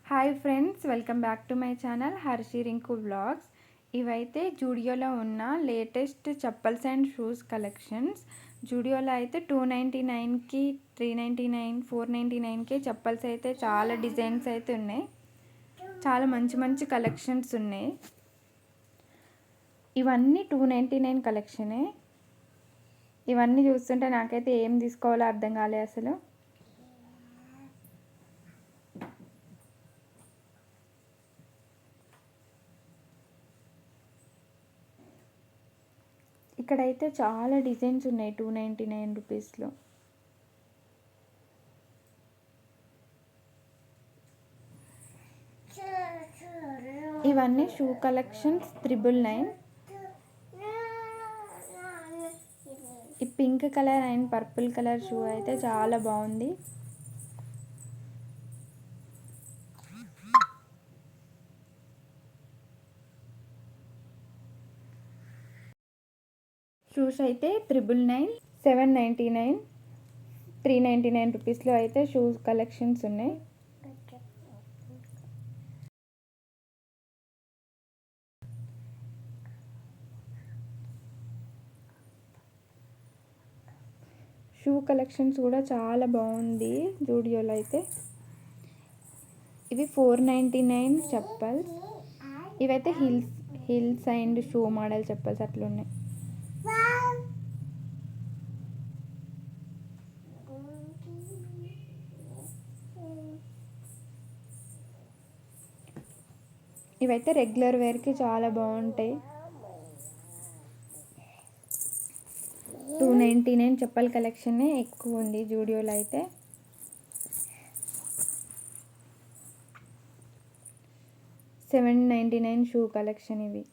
Hi friends, welcome back to my channel Harshi Rinku vlogs. ఇవైతే జూడియోలో ఉన్న latest chappals and shoes collections. జూడియోలో అయితే 299కి, 399, 499కి చెప్పల్స్ అయితే చాలా డిజైన్స్ అయితే ఉన్నాయి. చాలా మంచి మంచి కలెక్షన్స్ ఉన్నాయి. ఇవన్నీ 299 కలెక్షనే. ఇవన్నీ చూస్తుంటే నాకైతే ఏం తీసుకోవాలో అర్థం కాలే అసలు. ఇక్కడైతే చాలా డిజైన్స్ ఉన్నాయి 299 రూపీస్లో. ఇవన్నీ షూ కలెక్షన్స్ 999. ఈ pink colour and purple colour shoe అయితే చాలా బాగుంది. షూస్ అయితే 999, 799, 399 రూపీస్లో అయితే షూస్ కలెక్షన్స్ ఉన్నాయి. షూ కలెక్షన్స్ కూడా చాలా బాగుంది జూడియోలో అయితే. ఇవి 499 చెప్పల్స్. ఇవైతే heels and shoe model chappals అట్లున్నాయి. ఇవైతే రెగ్యులర్ వేర్కి చాలా బాగుంటాయి. 299 చెప్పల్ కలెక్షనే ఎక్కువ ఉంది జూడియోలో అయితే. $799 షూ కలెక్షన్ ఇవి.